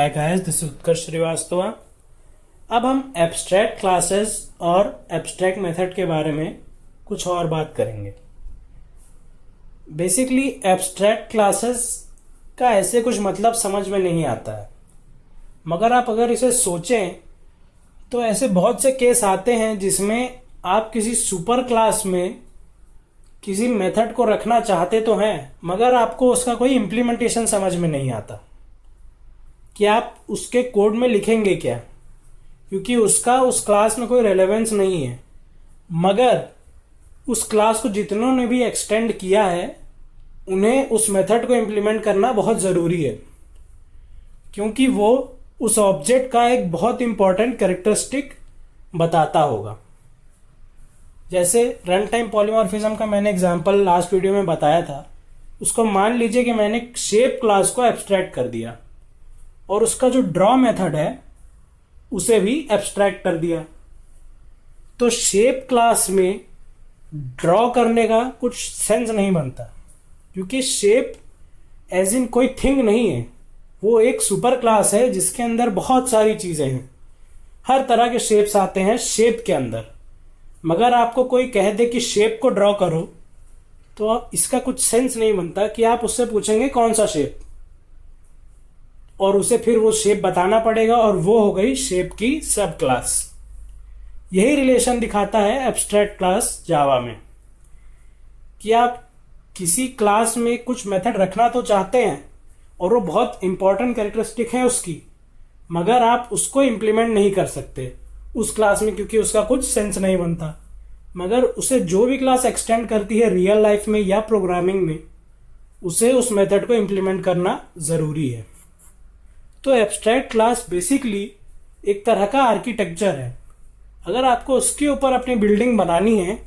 Hi guys, this is उत्कर्ष श्रीवास्तव। अब हम abstract classes और एब्स्ट्रैक्ट मेथड के बारे में कुछ और बात करेंगे। बेसिकली एब्स्ट्रैक्ट क्लासेस का ऐसे कुछ मतलब समझ में नहीं आता है, मगर आप अगर इसे सोचें तो ऐसे बहुत से केस आते हैं जिसमें आप किसी सुपर क्लास में किसी मेथड को रखना चाहते तो हैं, मगर आपको उसका कोई इम्प्लीमेंटेशन समझ में नहीं आता कि आप उसके कोड में लिखेंगे क्या, क्योंकि उसका उस क्लास में कोई रेलेवेंस नहीं है। मगर उस क्लास को जितनों ने भी एक्सटेंड किया है उन्हें उस मेथड को इम्प्लीमेंट करना बहुत ज़रूरी है, क्योंकि वो उस ऑब्जेक्ट का एक बहुत इंपॉर्टेंट कैरेक्टरिस्टिक बताता होगा। जैसे रन टाइम पॉलीमॉर्फिज्म का मैंने एग्जांपल लास्ट वीडियो में बताया था। उसको मान लीजिए कि मैंने शेप क्लास को एब्स्ट्रैक्ट कर दिया और उसका जो ड्रॉ मेथड है उसे भी एब्स्ट्रैक्ट कर दिया। तो शेप क्लास में ड्रॉ करने का कुछ सेंस नहीं बनता, क्योंकि शेप एज इन कोई थिंग नहीं है, वो एक सुपर क्लास है जिसके अंदर बहुत सारी चीजें हैं। हर तरह के शेप्स आते हैं शेप के अंदर। मगर आपको कोई कह दे कि शेप को ड्रॉ करो तो इसका कुछ सेंस नहीं बनता कि आप उससे पूछेंगे कौन सा शेप, और उसे फिर वो शेप बताना पड़ेगा, और वो हो गई शेप की सब क्लास। यही रिलेशन दिखाता है एब्स्ट्रैक्ट क्लास जावा में, कि आप किसी क्लास में कुछ मेथड रखना तो चाहते हैं और वो बहुत इंपॉर्टेंट कैरेक्टरिस्टिक है उसकी, मगर आप उसको इंप्लीमेंट नहीं कर सकते उस क्लास में, क्योंकि उसका कुछ सेंस नहीं बनता। मगर उसे जो भी क्लास एक्सटेंड करती है रियल लाइफ में या प्रोग्रामिंग में, उसे उस मेथड को इंप्लीमेंट करना जरूरी है। तो एब्स्ट्रैक्ट क्लास बेसिकली एक तरह का आर्किटेक्चर है। अगर आपको उसके ऊपर अपनी बिल्डिंग बनानी है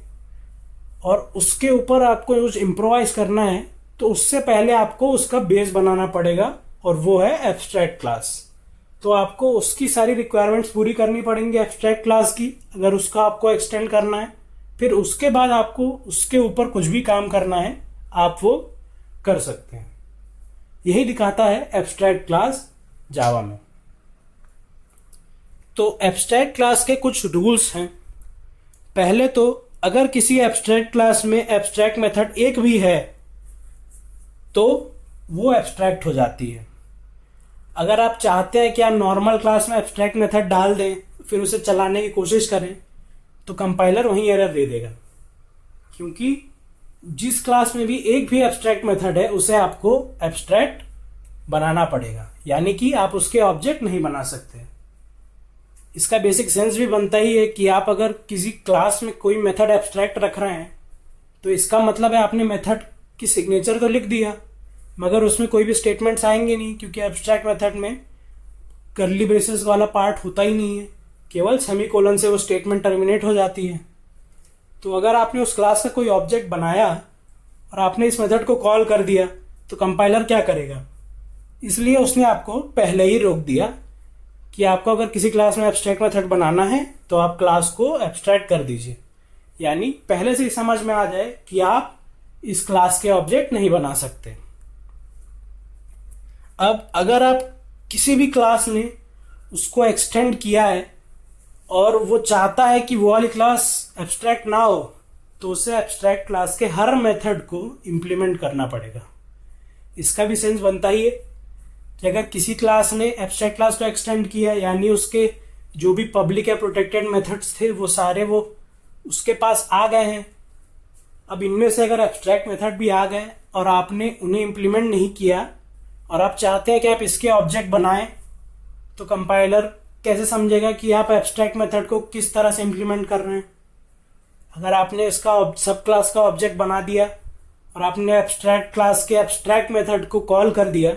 और उसके ऊपर आपको कुछ इम्प्रोवाइज करना है, तो उससे पहले आपको उसका बेस बनाना पड़ेगा, और वो है एब्स्ट्रैक्ट क्लास। तो आपको उसकी सारी रिक्वायरमेंट्स पूरी करनी पड़ेंगी एब्स्ट्रैक्ट क्लास की, अगर उसका आपको एक्सटेंड करना है। फिर उसके बाद आपको उसके ऊपर कुछ भी काम करना है आप वो कर सकते हैं। यही दिखाता है एब्स्ट्रैक्ट क्लास जावा में। तो एब्स्ट्रैक्ट क्लास के कुछ रूल्स हैं। पहले तो अगर किसी एब्स्ट्रैक्ट क्लास में एब्स्ट्रैक्ट मेथड एक भी है तो वो एब्स्ट्रैक्ट हो जाती है। अगर आप चाहते हैं कि आप नॉर्मल क्लास में एब्स्ट्रैक्ट मेथड डाल दें फिर उसे चलाने की कोशिश करें, तो कंपाइलर वहीं एरर दे देगा, क्योंकि जिस क्लास में भी एक भी एब्स्ट्रैक्ट मेथड है उसे आपको एब्स्ट्रैक्ट बनाना पड़ेगा, यानी कि आप उसके ऑब्जेक्ट नहीं बना सकते। इसका बेसिक सेंस भी बनता ही है कि आप अगर किसी क्लास में कोई मेथड एब्स्ट्रैक्ट रख रहे हैं तो इसका मतलब है आपने मेथड की सिग्नेचर तो लिख दिया, मगर उसमें कोई भी स्टेटमेंट्स आएंगे नहीं, क्योंकि एब्स्ट्रैक्ट मेथड में कर्ली ब्रेसेस वाला पार्ट होता ही नहीं है, केवल सेमीकोलन से वो स्टेटमेंट टर्मिनेट हो जाती है। तो अगर आपने उस क्लास का कोई ऑब्जेक्ट बनाया और आपने इस मेथड को कॉल कर दिया तो कंपाइलर क्या करेगा, इसलिए उसने आपको पहले ही रोक दिया कि आपको अगर किसी क्लास में एब्स्ट्रैक्ट मेथड बनाना है तो आप क्लास को एब्स्ट्रैक्ट कर दीजिए, यानी पहले से ही समझ में आ जाए कि आप इस क्लास के ऑब्जेक्ट नहीं बना सकते। अब अगर आप किसी भी क्लास ने उसको एक्सटेंड किया है और वो चाहता है कि वो वाली क्लास एब्स्ट्रैक्ट ना हो, तो उसे एब्स्ट्रैक्ट क्लास के हर मेथड को इंप्लीमेंट करना पड़ेगा। इसका भी सेंस बनता ही है कि अगर किसी क्लास ने एब्स्ट्रैक्ट क्लास को एक्सटेंड किया, यानी उसके जो भी पब्लिक या प्रोटेक्टेड मेथड्स थे वो सारे वो उसके पास आ गए हैं। अब इनमें से अगर एब्स्ट्रैक्ट मेथड भी आ गए और आपने उन्हें इंप्लीमेंट नहीं किया और आप चाहते हैं कि आप इसके ऑब्जेक्ट बनाएं, तो कंपाइलर कैसे समझेगा कि आप एब्स्ट्रैक्ट मेथड को किस तरह से इंप्लीमेंट कर रहे हैं। अगर आपने इसका सब क्लास का ऑब्जेक्ट बना दिया और आपने एब्स्ट्रैक्ट क्लास के एब्स्ट्रैक्ट मेथड को कॉल कर दिया,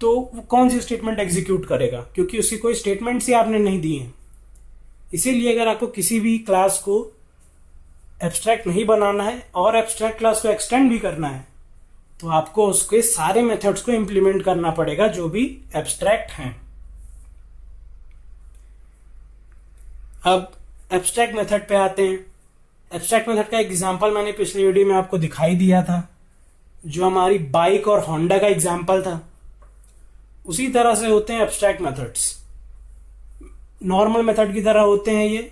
तो वो कौन सी स्टेटमेंट एग्जीक्यूट करेगा, क्योंकि उसकी कोई स्टेटमेंट्स ही आपने नहीं दी है। इसीलिए अगर आपको किसी भी क्लास को एब्स्ट्रैक्ट नहीं बनाना है और एब्स्ट्रैक्ट क्लास को एक्सटेंड भी करना है, तो आपको उसके सारे मेथड्स को इंप्लीमेंट करना पड़ेगा जो भी एब्स्ट्रैक्ट हैं। अब एब्स्ट्रैक्ट मेथड पे आते हैं। एब्स्ट्रैक्ट मेथड का एग्जांपल मैंने पिछली वीडियो में आपको दिखाई दिया था, जो हमारी बाइक और होंडा का एग्जांपल था। उसी तरह से होते हैं एब्स्ट्रैक्ट मेथड्स। नॉर्मल मेथड की तरह होते हैं ये,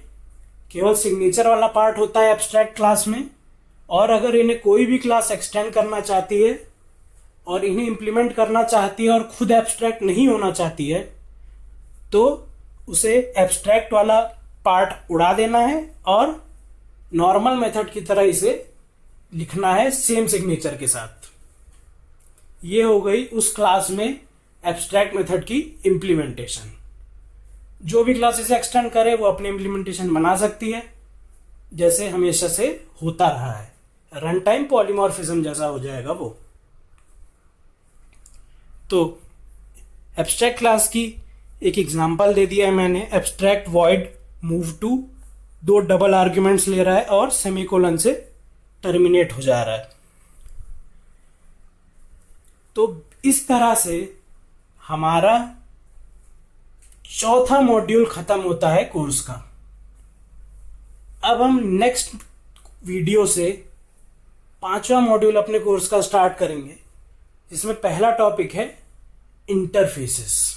केवल सिग्नेचर वाला पार्ट होता है एब्स्ट्रैक्ट क्लास में, और अगर इन्हें कोई भी क्लास एक्सटेंड करना चाहती है और इन्हें इंप्लीमेंट करना चाहती है और खुद एब्स्ट्रैक्ट नहीं होना चाहती है, तो उसे एब्स्ट्रैक्ट वाला पार्ट उड़ा देना है और नॉर्मल मेथड की तरह इसे लिखना है सेम सिग्नेचर के साथ। ये हो गई उस क्लास में एब्स्ट्रैक्ट मेथड की इंप्लीमेंटेशन। जो भी क्लास इसे एक्सटेंड करे वो अपनी इंप्लीमेंटेशन बना सकती है, जैसे हमेशा से होता रहा है। रन टाइम पॉलीमॉर्फिज्म जैसा हो जाएगा वो। तो एब्स्ट्रैक्ट क्लास की एक एग्जांपल दे दिया है मैंने, abstract void move to, 2 double arguments ले रहा है और सेमीकोलन से टर्मिनेट हो जा रहा है। तो इस तरह से हमारा चौथा मॉड्यूल खत्म होता है कोर्स का। अब हम नेक्स्ट वीडियो से 5वां मॉड्यूल अपने कोर्स का स्टार्ट करेंगे, जिसमें पहला टॉपिक है इंटरफेसेस।